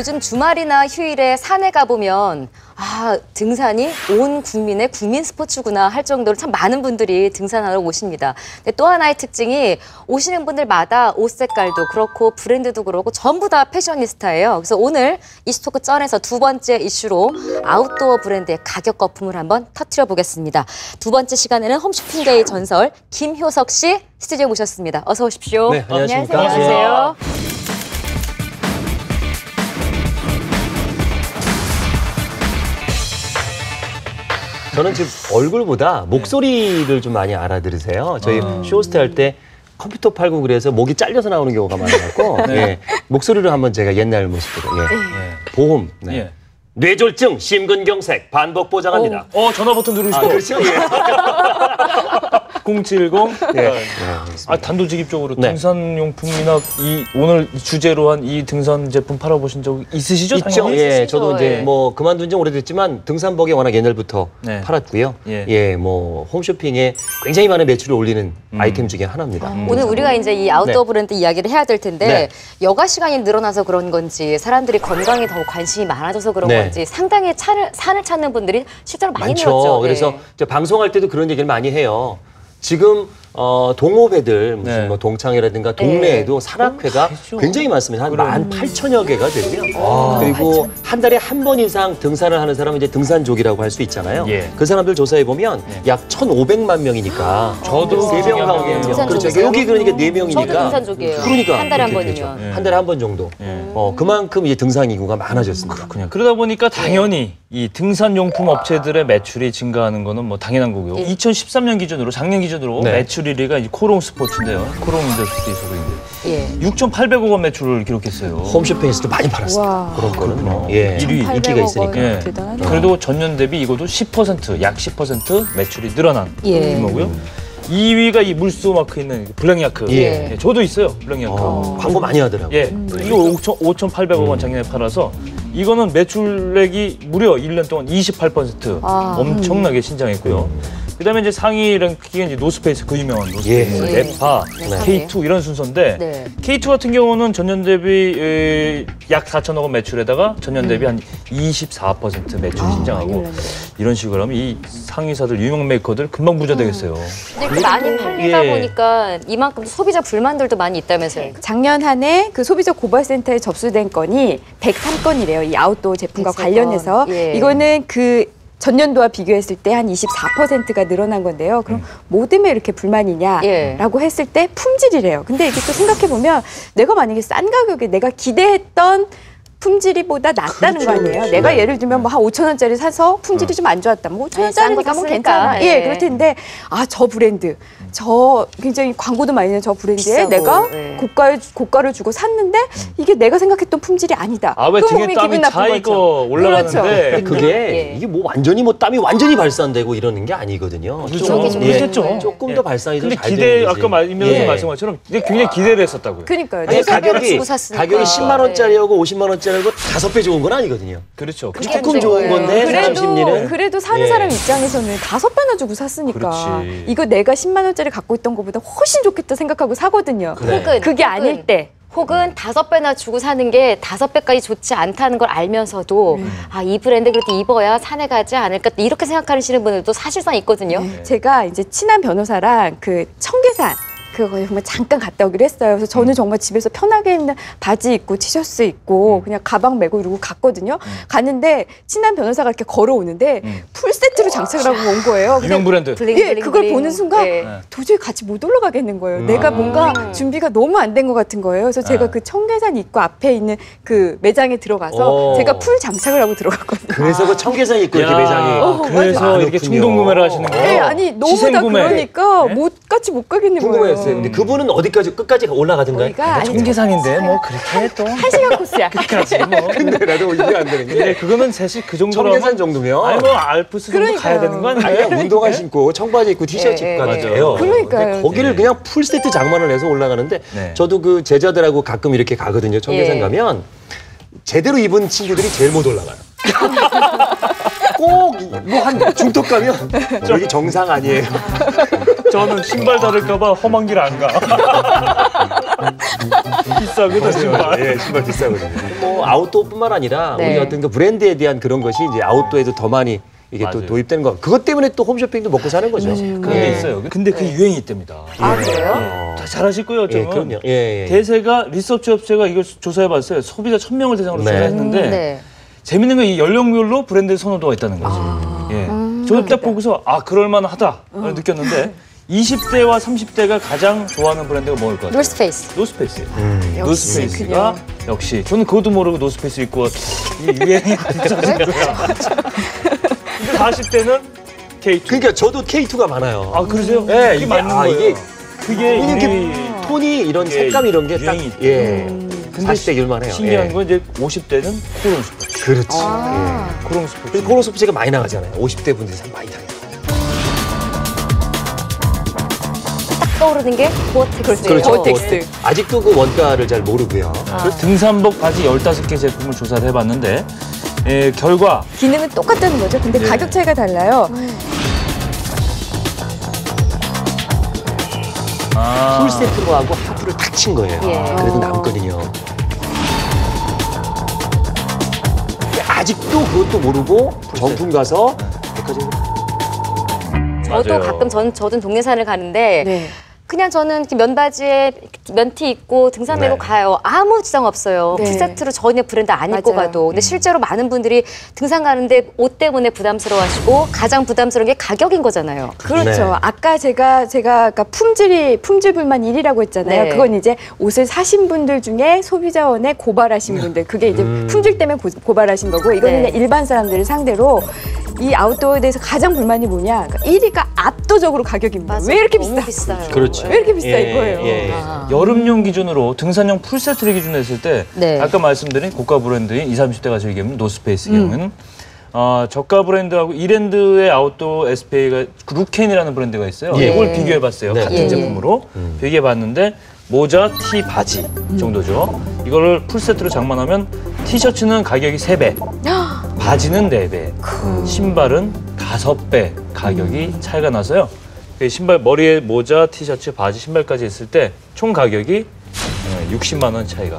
요즘 주말이나 휴일에 산에 가보면 등산이 온 국민의 국민 스포츠구나 할 정도로 참 많은 분들이 등산하러 오십니다. 근데 또 하나의 특징이 오시는 분들마다 옷 색깔도 그렇고 브랜드도 그렇고 전부 다 패셔니스타예요. 그래서 오늘 이슈토크 쩐에서 두 번째 이슈로 아웃도어 브랜드의 가격 거품을 한번 터뜨려 보겠습니다. 두 번째 시간에는 홈쇼핑계의 전설 김효석 씨 스튜디오에 모셨습니다. 어서 오십시오. 네, 안녕하십니까. 안녕하세요. 저는 지금 얼굴보다 목소리를 좀 많이 알아들으세요. 저희 쇼호스트 할 때 컴퓨터 팔고 그래서 목이 잘려서 나오는 경우가 많아갖고 예, 목소리로 한번 제가 옛날 모습으로 보험, 뇌졸중, 심근경색, 반복 보장합니다. 전화 버튼 누르시고. 그렇죠. 예. 070. 단도직입적으로 등산용품이나 오늘 주제로 한 이 등산 제품 팔아보신 적 있으시죠? 있죠. 당연히? 예, 저도 이제 뭐 그만둔 지 오래됐지만 등산복이 워낙 옛날부터 팔았고요. 뭐 홈쇼핑에 굉장히 많은 매출을 올리는 아이템 중에 하나입니다. 오늘 우리가 이제 이 아웃도어 브랜드 이야기를 해야 될 텐데 여가 시간이 늘어나서 그런 건지 사람들이 건강에 더 관심이 많아져서 그런 건지 상당히 산을 찾는 분들이 실제로 많이 늘었죠. 그래서 이제 방송할 때도 그런 얘기를 많이 해요. 지금 동호회들 무슨 뭐 동창회라든가 동네에도 산악회가 굉장히 많습니다. 한 18,000여 개가 되고요. 그리고 한 달에 한 번 이상 등산을 하는 사람은 이제 등산족이라고 할 수 있잖아요. 그 사람들 조사해 보면 약 1,500만 명이니까 저도 3명 가운데 그렇죠. 여기 그러니까 4명이니까 저도 등산족이에요. 그러니까 한 달에 한 번이면 한 달에 한 번 정도. 그만큼 이제 등산 인구가 많아졌습니다. 그렇군요. 그러다 보니까 당연히 이 등산용품 업체들의 매출이 증가하는 거는 뭐 당연한 거고요. 2013년 기준으로 작년 기준으로 매출 1위가 이 코롱 스포츠인데요. 코롱 인더스트리 소속인데 6,800억 원 매출을 기록했어요. 홈쇼핑에서도 많이 팔았어요. 그런 거는 뭐 1위 인기가 있으니까. 대단하죠. 그래도 전년 대비 이것도 10%, 약 10% 매출이 늘어난 규모고요. 2위가 이 물소 마크 있는 블랙야크. 저도 있어요, 블랙야크. 광고 많이 하더라고요. 이거 5,800억 원 작년에 팔아서 이거는 매출액이 무려 1년 동안 28% 엄청나게 신장했고요. 그다음에 이제 상위 랭킹은 이제 노스페이스, 그 유명한 노스페이스, 네파, K2 이런 순서인데 K2 같은 경우는 전년 대비 약 4천억 원 매출에다가 전년 대비 한 24% 매출 신장하고 이런 식으로 하면 이 상위사들, 유명 메이커들 금방 부자 되겠어요. 근데 많이 팔리다 보니까 이만큼 소비자 불만들도 많이 있다면서요. 작년 한 해 그 소비자 고발센터에 접수된 건이 103건이래요. 이 아웃도어 제품과 관련해서. 이거는 그 전년도와 비교했을 때 한 24%가 늘어난 건데요. 그럼 뭐 때문에 이렇게 불만이냐라고 했을 때 품질이래요. 근데 이게 또 생각해보면 내가 만약에 싼 가격에 내가 기대했던 품질이보다 낫다는 거 아니에요. 내가 예를 들면 뭐 한 5,000원짜리 사서 품질이 좀 안 좋았다. 뭐 5,000원짜리니까 뭐 괜찮아. 그럴 텐데 저 브랜드, 저 굉장히 광고도 많이 내는 저 브랜드에 비싸고, 내가 고가를 주고 샀는데 이게 내가 생각했던 품질이 아니다. 왜 등에 땀이 차이고 올라가는데 그게 이게 뭐 완전히 뭐 땀이 완전히 발산되고 이러는 게 아니거든요. 그렇죠. 조금 더 발산이 좀 잘 되는 기대 거지. 아까 임명수 말씀한 것처럼 굉장히 기대를 했었다고요. 그러니까요. 가격이 10만 원짜리하고 50만 원짜리하고 5배 좋은 건 아니거든요. 그렇죠. 조금 좋은 건데 사람 심리는 그래도 사는 사람 입장에서는 5배나 주고 샀으니까 이거 내가 10만 원짜리 갖고 있던 것보다 훨씬 좋겠다 생각하고 사거든요. 그게 아닐 때. 혹은 5배나 주고 사는 게 5배까지 좋지 않다는 걸 알면서도 이 브랜드 그래도 입어야 산에 가지 않을까 이렇게 생각하시는 분들도 사실상 있거든요. 제가 이제 친한 변호사랑 그 청계산 그거 정말 잠깐 갔다 오기로 했어요. 그래서 저는 정말 집에서 편하게 입는 바지 입고 티셔츠 입고 그냥 가방 메고 이러고 갔거든요. 갔는데 친한 변호사가 이렇게 걸어오는데 풀세트로 장착을 하고 온 거예요. 유명 브랜드. 그걸 보는 순간 도저히 같이 못 올라가겠는 거예요. 내가 뭔가 준비가 너무 안 된 것 같은 거예요. 그래서 제가 그 청계산 입구 앞에 있는 그 매장에 들어가서 제가 풀 장착을 하고 들어갔거든요. 그래서 그 청계산 입고 이렇게 매장에 그래서 이렇게 충동 구매를 하시는 거예요? 아니 너무 다 그러니까 같이 못 가겠는 거예요. 근데 그분은 어디까지 끝까지 올라가던가요? 청계산인데 뭐 그렇게 또 1시간 코스야. 끝까지 뭐. 근데 나도 이해 안 되는 게 그거는 사실 그 정도면 청계산 정도면 아니 뭐 알프스 정도 가야 되는 거 아니에요? 운동화 신고 청바지 입고 티셔츠 입고 가요. 그러니까요. 거기를 그냥 풀 세트 장만을 해서 올라가는데 저도 그 제자들하고 가끔 이렇게 가거든요. 청계산 가면 제대로 입은 친구들이 제일 못 올라가요. 꼭 뭐 한 중턱 가면 여기 정상 아니에요. 저는 신발 다를까봐 험한 길 안 가. 비싸거든 신발. 예, 신발 비싸거든요. 뭐 아웃도어뿐만 아니라 네. 우리 어떤 그 브랜드에 대한 그런 것이 이제 아웃도어에도 더 많이 이게 또 맞아요. 도입되는 거. 그것 때문에 또 홈쇼핑도 먹고 사는 거죠. 그런 게 있어요. 근데 그 유행이 있답니다. 아, 그래요? 다 잘하실 거예요, 예, 어쩌면. 그럼요. 예, 예. 대세가 리서치 업체가 이걸 조사해봤어요. 소비자 1000명을 대상으로 네. 조사했는데 네. 재밌는 건 이 연령별로 브랜드 선호도가 있다는 거죠. 예. 저도 딱 보고서 그럴만하다 느꼈는데 20대와 30대가 가장 좋아하는 브랜드가 뭐일 것 같아요? 노스페이스. 노스페이스예요. 역시 노스페이스가 역시 저는 그것도 모르고 노스페이스 입고 이 유행이 있었어요. 근데 40대는 K2. 그러니까 저도 K2가 많아요. 아 그러세요? 예, 그게 이게- 맞는 아, 거예요. 이게 그게 이렇게 우리 톤이 이런 이게 색감 이런 게 딱 유행이 예. 근데 40대 길만 해요. 신기한 예. 건 이제 50대는 코롱 스포츠. 그렇지. 코롱 예. 스포츠. 그래서 코로 소프트가 많이 나가잖아요. 50대 분들이 참 많이 타요. 딱 떠오르는 게 고어텍스예요. 그렇죠. 고어텍스. 아직도 그 원가를 잘 모르고요. 그래서 등산복 바지 15개 제품을 조사를 해봤는데 결과 기능은 똑같다는 거죠. 근데 네. 가격 차이가 달라요. 풀 세트로 하고 하프를 탁 친 거예요. 예. 그래도 남거든요. 근데 아직도 그것도 모르고 정품 가서 백화점 저도 맞아요. 가끔 저도 동네산을 가는데 네. 그냥 저는 이렇게 면바지에 면티 입고 등산 메고 네. 가요. 아무 지장 없어요. 네. 풀세트로 전혀 브랜드 안 입고 맞아요. 가도. 근데 실제로 많은 분들이 등산 가는데 옷 때문에 부담스러워하시고 가장 부담스러운 게 가격인 거잖아요. 그렇죠. 네. 아까 제가 아까 품질 불만 1위라고 했잖아요. 네. 그건 이제 옷을 사신 분들 중에 소비자원에 고발하신 분들. 그게 이제 품질 때문에 고발하신 거고 이거는 네. 그냥 일반 사람들을 상대로 이 아웃도어에 대해서 가장 불만이 뭐냐? 그러니까 1위가 압도적으로 가격입니다. 맞아요. 왜 이렇게 너무 비싸? 비싸요. 그렇죠. 왜 이렇게 비싸 예, 이거예요? 예. 아. 여름용 기준으로 등산용 풀세트를 기준으로 했을 때 네. 아까 말씀드린 고가 브랜드인 20, 30대가 즐기는 노스페이스 경우는 저가 브랜드하고 이랜드의 아웃도어 SPA가 루켄이라는 브랜드가 있어요. 예. 이걸 비교해봤어요. 네. 같은 예. 제품으로 비교해봤는데 모자, 티, 바지 정도죠. 이거를 풀세트로 장만하면 티셔츠는 가격이 3배, 바지는 4배, 신발은 5배 가격이 차이가 나서요. 그 신발, 머리에 모자, 티셔츠, 바지, 신발까지 했을 때 총 가격이 60만 원 차이가.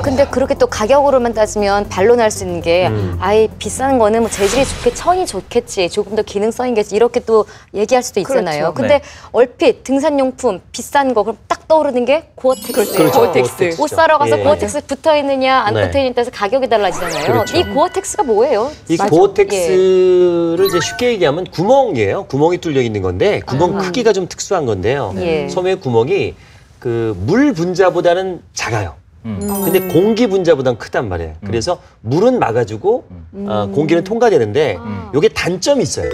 근데 그렇게 또 가격으로만 따지면 반론할 수 있는 게 아예 비싼 거는 뭐 재질이 천이 좋겠지, 조금 더 기능성이겠지 이렇게 또 얘기할 수도 있잖아요. 그렇죠. 근데 네. 얼핏 등산용품 비싼 거 그럼 딱 떠오르는 게 고어텍스. 그렇죠. 고어텍스. 옷 사러 가서 예. 고어텍스 붙어 있느냐 안 네. 붙어 있느냐에 따라서 가격이 달라지잖아요. 그렇죠. 이 고어텍스가 뭐예요? 이 맞아. 고어텍스를 이제 쉽게 얘기하면 구멍이에요. 구멍이 뚫려 있는 건데 구멍 크기가 좀 특수한 건데요. 예. 소매 구멍이 그 물 분자보다는 작아요. 근데 공기 분자보다는 크단 말이에요. 그래서 물은 막아주고 공기는 통과되는데 이게 단점이 있어요.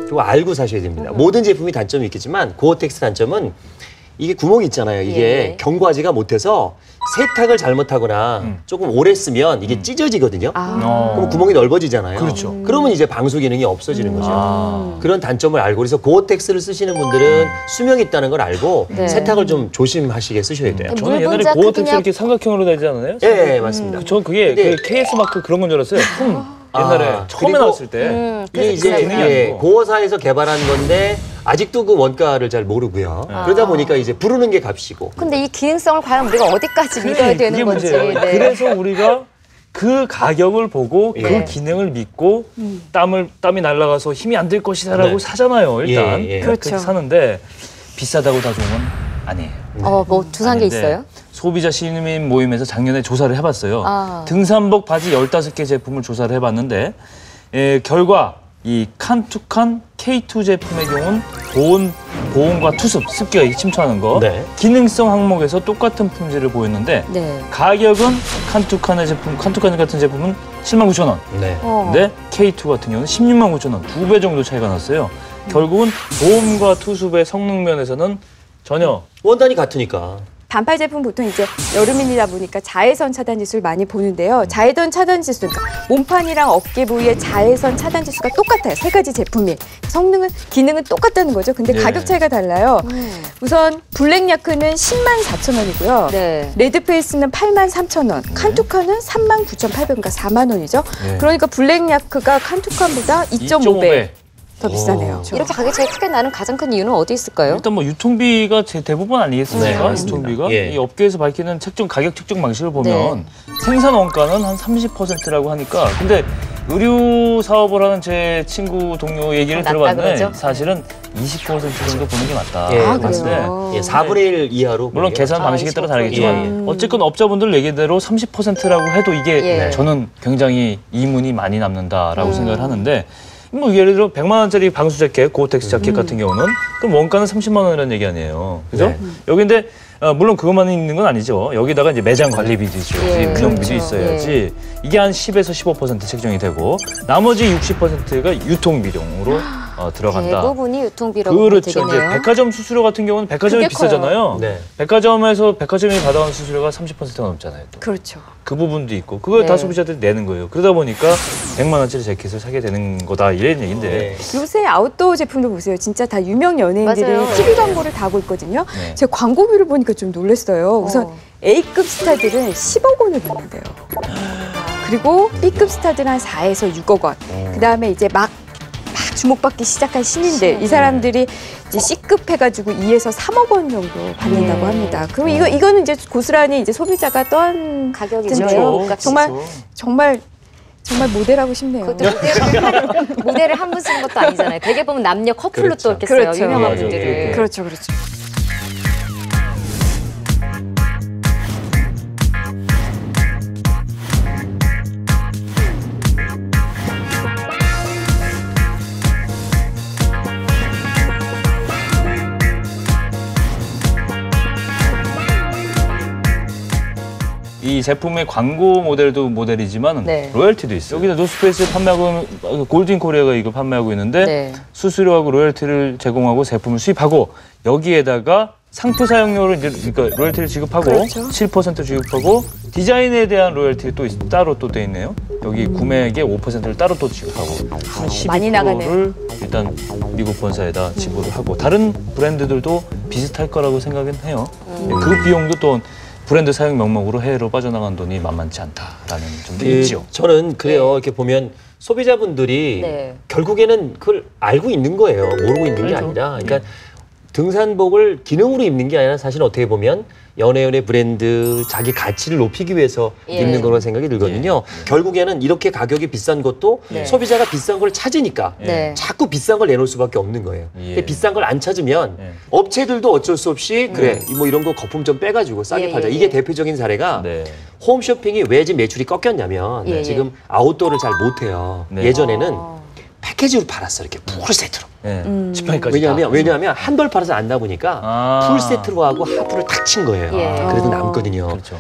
그거 알고 사셔야 됩니다. 모든 제품이 단점이 있겠지만 고어텍스 단점은 이게 구멍이 있잖아요. 이게 예. 견고하지가 못해서 세탁을 잘못하거나 조금 오래 쓰면 이게 찢어지거든요. 그럼 구멍이 넓어지잖아요. 그렇죠. 그러면 이제 방수 기능이 없어지는 거죠. 아. 그런 단점을 알고 그래서 고어텍스를 쓰시는 분들은 수명이 있다는 걸 알고 네. 세탁을 좀 조심하시게 쓰셔야 돼요. 물 저는 옛날에 분자 고어텍스 크기냐- 이렇게 삼각형으로 되지 않았나요? 예, 맞습니다. 전 그게 근데- 그 KS 마크 그런 건 줄 알았어요. 옛날에 처음에 그리고- 나왔을 때. 이게 이제 기능이 예, 아니고. 고어사에서 개발한 건데 아직도 그 원가를 잘 모르고요. 그러다 보니까 이제 부르는 게 값이고. 근데 이 기능성을 과연 우리가 어디까지 믿어야 그게 되는 건지. 문제예요. 네. 그래서 우리가 그 가격을 보고 예. 그 기능을 믿고 땀이 날아가서 힘이 안 들 것이다라고 네. 사잖아요. 일단 예, 예. 그렇게 그렇죠. 사는데 비싸다고 다 좋은 건 아니에요. 뭐 두산 게 아닌데 있어요? 소비자 시민 모임에서 작년에 조사를 해봤어요. 아. 등산복 바지 15개 제품을 조사를 해봤는데 결과 이 칸투칸 K2 제품의 경우는 보온과 투습, 습기가 침투하는 거 네. 기능성 항목에서 똑같은 품질을 보였는데 네. 가격은 칸투칸 같은 제품은 79,000원. 네. 근데 K2 같은 경우는 169,000원. 2배 정도 차이가 났어요. 결국은 보온과 투습의 성능 면에서는 전혀 원단이 같으니까. 반팔 제품 보통 이제 여름이다 보니까 자외선 차단 지수를 많이 보는데요. 자외선 차단 지수, 그러니까 몸판이랑 어깨 부위의 자외선 차단 지수가 똑같아요. 세 가지 제품이. 성능은, 기능은 똑같다는 거죠. 근데 네. 가격 차이가 달라요. 우선 블랙야크는 100,040원이고요. 네. 레드페이스는 83,000원, 칸투칸은 39,800원, 그러니까 4만 원이죠. 네. 그러니까 블랙야크가 칸투칸보다 2.5배. 더 비싸네요. 이렇게 가격이 제일 크게 나는 가장 큰 이유는 어디 있을까요? 일단 뭐 유통비가 제 대부분 아니겠습니까? 네, 유통비가 예. 이 업계에서 밝히는 가격 책정 방식을 보면 생산 원가는 한 30%라고 하니까 근데 의류 사업을 하는 제 친구 동료 얘기를 들어봤는데 그러죠? 사실은 20% 정도 보는 게 맞다. 예, 아, 봤을 때. 그래요? 예, 4분의 1 이하로. 물론 계산 방식에 따라 다르겠지만 예. 어쨌건 업자분들 얘기대로 30%라고 해도 이게 예. 저는 굉장히 이문이 많이 남는다라고 생각을 하는데 뭐 예를 들어 100만 원짜리 방수 자켓, 고어텍스 자켓 같은 경우는 그럼 원가는 30만 원이라는 얘기 아니에요. 그죠? 네. 여기인데 물론 그것만 있는 건 아니죠. 여기다가 이제 매장 관리비도 있죠. 예. 운영비도 그렇죠. 있어야지. 이게 한 10에서 15% 책정이 되고 나머지 60%가 유통비용으로 들어간다. 대부분이 유통비라고 보면 그렇죠. 이제 되겠네요. 백화점 수수료 같은 경우는 백화점이 그게 커요. 비싸잖아요. 네. 백화점에서 백화점이 받아온 수수료가 30%가 넘잖아요. 또. 그렇죠. 그 부분도 있고 그걸 다 네. 소비자들이 내는 거예요. 그러다 보니까 100만 원짜리 재킷을 사게 되는 거다 이런 얘기인데 네. 요새 아웃도어 제품도 보세요. 진짜 다 유명 연예인들이 맞아요. TV 광고를 다 하고 있거든요. 네. 제가 광고비를 보니까 좀 놀랐어요. 우선 A급 스타들은 10억 원을 받는데요. 그리고 B급 스타들은 한 4에서 6억 원. 그다음에 이제 막 주목받기 시작한 신인들, 이 사람들이 이제 C급 해가지고 2에서 3억 원 정도 받는다고 합니다. 그럼 이거는 이제 고스란히 이제 소비자가 떠한 가격이죠. 텐데요. 그렇죠. 정말 모델하고 싶네요. 그것도 모델을 한 분 쓰는 것도 아니잖아요. 대개 보면 남녀 커플로 그렇죠. 또 이렇게 써요. 그렇죠. 유명한 맞아요. 분들을. 그렇죠, 그렇죠. 이 제품의 광고 모델도 모델이지만 네. 로열티도 있어요. 여기다 노스페이스 판매하고 골든 코리아가 이거 판매하고 있는데 네. 수수료하고 로열티를 제공하고 제품을 수입하고 여기에다가 상표 사용료를 이제 그러니까 로열티를 지급하고 그렇죠. 7% 지급하고 디자인에 대한 로열티 또 따로 또 돼 있네요. 여기 구매액의 5%를 따로 또 지급하고 한 많이 12%를 일단 미국 본사에다 지불을 하고 다른 브랜드들도 비슷할 거라고 생각은 해요. 그 비용도 또 브랜드 사용 명목으로 해외로 빠져나간 돈이 만만치 않다라는 점도 있죠. 저는 그래요. 이렇게 보면 소비자분들이 네. 결국에는 그걸 알고 있는 거예요. 모르고 있는 게 그렇죠. 아니라. 그러니까 등산복을 기능으로 입는 게 아니라 사실 어떻게 보면 연예인의 브랜드, 자기 가치를 높이기 위해서 예. 입는 거라고 생각이 들거든요. 결국에는 이렇게 가격이 비싼 것도 네. 소비자가 비싼 걸 찾으니까 네. 자꾸 비싼 걸 내놓을 수밖에 없는 거예요. 예. 근데 비싼 걸 안 찾으면 예. 업체들도 어쩔 수 없이 그래 뭐 이런 거 거품 좀 빼가지고 싸게 예, 팔자. 예, 이게 예. 대표적인 사례가 네. 홈쇼핑이 왜 지금 매출이 꺾였냐면 예, 예. 지금 아웃도어를 잘 못해요. 네. 예전에는 패키지로 팔았어 이렇게 풀 세트로. 네. 지팡이까지 왜냐하면 한 벌 팔아서 안 나보니까 아. 풀 세트로 하고 하프를 탁 친 거예요. 예. 그래도 남거든요. 그렇죠.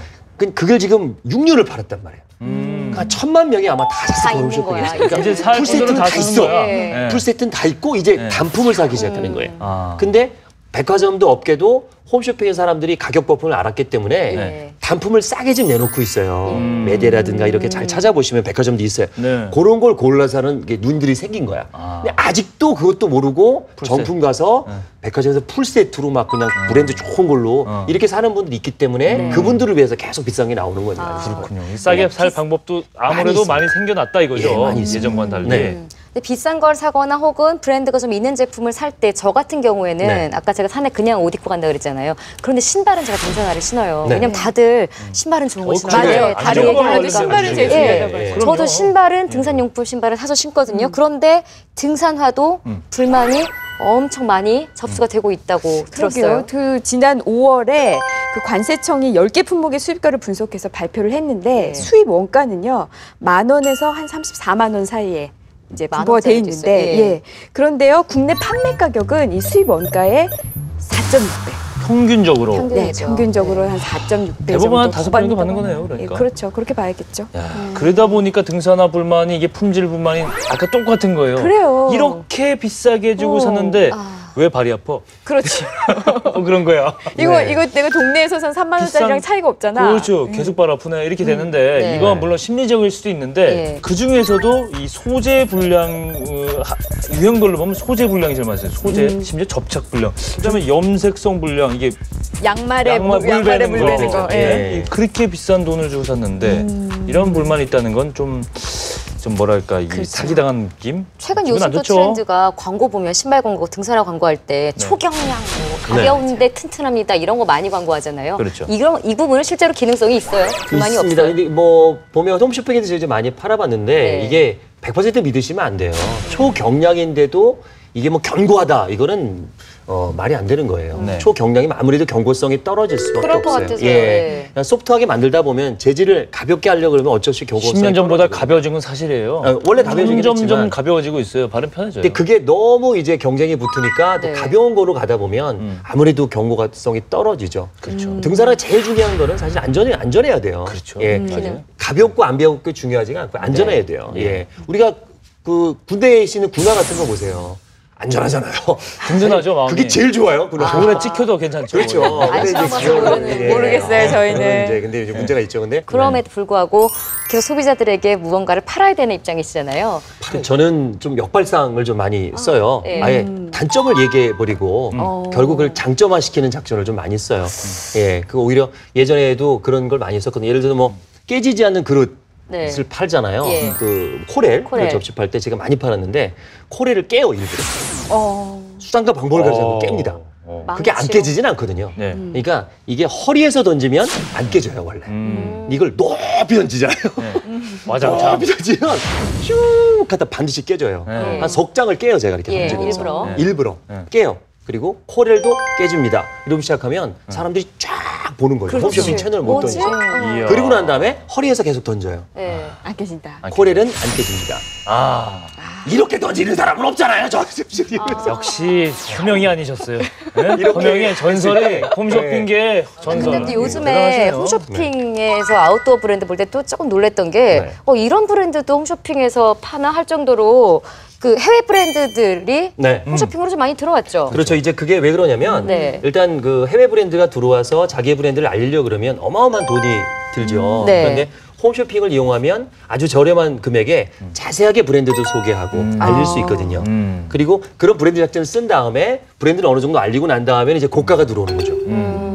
그걸 지금 6년을 팔았단 말이에요. 그러니까 1000만 명이 아마 다 샀을 다 거예요, 있는 거야. 홈쇼핑에서. 그러니까 이제 살 풀 분들은 세트는 다 다 쓰는 있어. 거야. 예. 네. 풀 세트는 다 있고 이제 네. 단품을 사기 시작하는 거예요. 아. 근데 백화점도 업계도 홈쇼핑의 사람들이 가격 버프를 알았기 때문에 네. 단품을 싸게 좀 내놓고 있어요. 매대라든가 이렇게 잘 찾아보시면 백화점도 있어요. 네. 그런 걸 골라서는 이게 눈들이 생긴 거야. 아. 근데 아직도 그것도 모르고 풀셋. 정품 가서 네. 백화점에서 풀 세트로 막 그냥 브랜드 좋은 걸로 이렇게 사는 분들이 있기 때문에 그분들을 위해서 계속 비싼 게 나오는 거예요. 그렇군요. 싸게 살 방법도 아무래도 많이 생겨났다 이거죠. 예, 많이 있습니다. 예전과는 달리. 네. 근데 비싼 걸 사거나 혹은 브랜드가 좀 있는 제품을 살 때 저 같은 경우에는 네. 아까 제가 산에 그냥 옷 입고 간다 그랬잖아요. 그런데 신발은 제가 등산화를 신어요. 네. 왜냐면 다들 신발은 좋은 거 신어요. 그래요. 네, 다들 안전한 얘기하니까. 걸 신발은 제일 예. 중요하다고 예. 하죠. 저도 그럼요. 신발은 등산용품 신발을 사서 신거든요. 그런데 등산화도 불만이 엄청 많이 접수가 되고 있다고 들었어요. 그러게요. 그 지난 5월에 그 관세청이 10개 품목의 수입가를 분석해서 발표를 했는데 네. 수입 원가는요. 10,000원에서 한 34만 원 사이에 이제 만 부과돼 원짜리도 있는데 있어요. 예. 예. 그런데요. 국내 판매 가격은 이 수입 원가의 4.6배. 평균적으로. 평균. 네, 그죠. 평균적으로 한 4.6배 대부분 한 정도 5배 정도 부과된다고 받는 거네요, 합니다. 그러니까. 예, 그렇죠. 그렇게 봐야겠죠. 야, 그러다 보니까 등산화 불만이 이게 품질 불만이 아까 똑같은 거예요. 그래요. 이렇게 비싸게 주고 샀는데 왜 발이 아파? 그렇지. 그런 거야. 이거 내가 동네에서 산 3만 원짜리랑 비싼- 차이가 없잖아. 그렇죠. 계속 발 아프네. 이렇게 되는데 네. 이건 물론 심리적일 수도 있는데 네. 그 중에서도 이 소재 불량 유형별로 보면 소재 불량이 제일 많아요. 소재, 심지어 접착 불량, 그다음에 염색성 불량 이게 양말에 물 빼는 빼는 거. 예. 그렇게 비싼 돈을 주고 샀는데 이런 불만이 있다는 건 좀 좀 뭐랄까 이 그렇죠. 사기당한 느낌? 최근 기분 안 요즘 또 좋죠? 트렌드가 광고 보면 신발 광고, 등산화 광고할 때 초경량, 뭐 가벼운데 튼튼합니다 이런 거 많이 광고하잖아요. 그렇죠. 이 부분은 실제로 기능성이 있어요? 불만이 있습니다. 없어요? 근데 뭐 보면 홈쇼핑에서 이제 많이 팔아봤는데 네. 이게 100% 믿으시면 안 돼요. 초경량인데도 이게 뭐 견고하다 이거는 말이 안 되는 거예요. 네. 초경량이면 아무래도 견고성이 떨어질 수밖에 그럴 것 없어요. 같아서요. 예. 그냥 소프트하게 만들다 보면 재질을 가볍게 하려고 그러면 어쩔 수 없이 견고성이 10년 전보다 떨어지거든요. 가벼워진 건 사실이에요. 원래 가벼워지긴 점점 했지만 가벼워지고 있어요. 발은 편해져요. 근데 그게 너무 이제 경쟁이 붙으니까 또 네. 가벼운 거로 가다 보면 아무래도 견고성이 떨어지죠. 그렇죠. 등산화 제일 중요한 거는 사실 안전해야 돼요. 그렇죠. 예. 맞아요. 가볍고 안 가볍고 중요하지가 않고 안전해야 돼요. 예. 우리가 그 군대에 있는 군화 같은 거 보세요. 안전하잖아요. 든든하죠, 마음이. 그게 제일 좋아요. 군화. 겨울에 찍혀도 괜찮죠. 그렇죠. 근데 이제 안 그거는 써봐서 예. 모르겠어요, 저희는. 근데 이제 문제가 있죠. 근데 그럼에도 불구하고 계속 소비자들에게 무언가를 팔아야 되는 입장이시잖아요. 저는 좀 역발상을 좀 많이 써요. 예. 아예 단점을 얘기해 버리고 결국 그걸 장점화 시키는 작전을 좀 많이 써요. 예, 그 오히려 예전에도 그런 걸 많이 썼거든요. 예를 들어 뭐 깨지지 않는 그릇. 네. 을 팔잖아요. 예. 그 코렐 코렐. 접시팔 때 제가 많이 팔았는데 코렐을 깨요 일부러. 어. 수단과 방법을 가지고 깹니다. 그게 안 망치로. 깨지진 않거든요. 네. 그러니까 이게 허리에서 던지면 안 깨져요 원래. 이걸 높이 던지잖아요. 와장창. 높이 던지면 슉 하다 반드시 깨져요. 네. 한 석 장을 깨요 제가 이렇게 예, 던지면서. 일부러. 일부러 네. 깨요. 그리고 코렐도 깨집니다. 이러기 시작하면 사람들이 쫙 보는 거죠. 그렇지. 홈쇼핑 채널을 못 뭐지? 던지죠. 이야. 그리고 난 다음에 허리에서 계속 던져요. 예. 안 깨진다. 코렐은 안 깨집니다. 아, 이렇게 던지는 사람은 없잖아요. 저 이러면서. 역시 허명이 아니셨어요. 네? 이렇게 허명의 전설이 홈쇼핑계 전설. 근데 또 요즘에 대단하시네요. 홈쇼핑에서 아웃도어 브랜드 볼 때 또 조금 놀랬던 게 네. 이런 브랜드도 홈쇼핑에서 파나 할 정도로 그 해외 브랜드들이 네. 홈쇼핑으로 좀 많이 들어왔죠. 그렇죠. 이제 그게 왜 그러냐면 네. 일단 그 해외 브랜드가 들어와서 자기의 브랜드를 알리려고 그러면 어마어마한 돈이 들죠. 네. 그런데 홈쇼핑을 이용하면 아주 저렴한 금액에 자세하게 브랜드도 소개하고 알릴 수 있거든요. 그리고 그런 브랜드 작전을 쓴 다음에 브랜드를 어느 정도 알리고 난 다음에 이제 고가가 들어오는 거죠.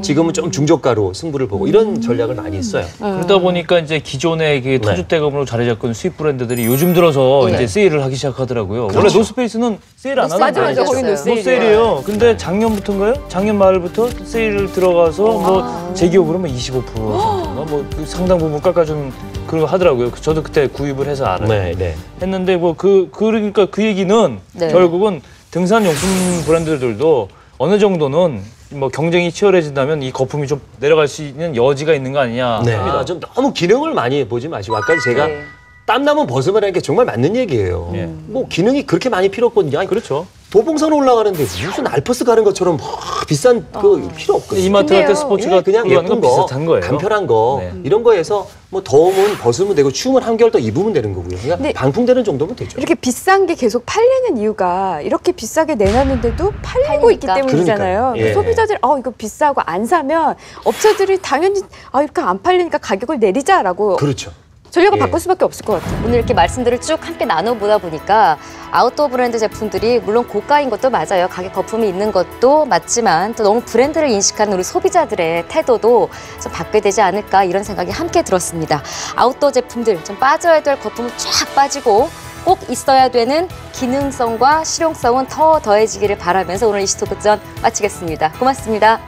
지금은 좀 중저가로 승부를 보고 이런 전략을 많이 써요. 그러다 보니까 이제 기존의 그 토주대금으로 자리 잡고 있는 수입 브랜드들이 요즘 들어서 네. 이제 세일을 하기 시작하더라고요. 원래 노스페이스는 세일 안 하는 맞아, 맞아. 거긴 노세일이에요. 노세일이에요. 근데 작년부터인가요? 작년 말부터 세일을 들어가서 뭐 제 기억으로 뭐 25%가 뭐그 상당 부분 깎아주는 그런 거 하더라고요. 저도 그때 구입을 해서 알아요. 네, 네. 했는데 뭐 그러니까 그 얘기는 네. 결국은 등산용품 브랜드들도 어느 정도는 뭐 경쟁이 치열해진다면 이 거품이 좀 내려갈 수 있는 여지가 있는 거 아니냐 네. 합니다. 좀 너무 기능을 많이 보지 마시고 아까 제가 네. 땀나면 벗으라는 게 정말 맞는 얘기예요. 네. 뭐 기능이 그렇게 많이 필요 없거든요. 아니, 그렇죠. 도봉산 올라가는데 무슨 알프스 가는 것처럼 뭐 비싼 그 필요 없거든요. 이마트 갈 때 근데요. 스포츠가 그냥 그거 하는 예쁜 건 거, 비슷한 거예요. 간편한 거 네. 이런 거에서 뭐 더우면 벗으면 되고 추우면 한겨울 더 입으면 되는 거고요. 그냥 네. 방풍되는 정도면 되죠. 이렇게 비싼 게 계속 팔리는 이유가 이렇게 비싸게 내놨는데도 팔리고 있기 팔리니까. 때문이잖아요. 그러니까요. 예. 소비자들이 이거 비싸고 안 사면 업체들이 당연히 이렇게 안 팔리니까 가격을 내리자라고 그렇죠. 전략을 예. 바꿀 수밖에 없을 것 같아요. 오늘 이렇게 말씀들을 쭉 함께 나눠보다 보니까 아웃도어 브랜드 제품들이 물론 고가인 것도 맞아요. 가격 거품이 있는 것도 맞지만 또 너무 브랜드를 인식하는 우리 소비자들의 태도도 좀 바뀌어야 되지 않을까 이런 생각이 함께 들었습니다. 아웃도어 제품들 좀 빠져야 될 거품은 쫙 빠지고 꼭 있어야 되는 기능성과 실용성은 더 더해지기를 바라면서 오늘 이슈토크전 마치겠습니다. 고맙습니다.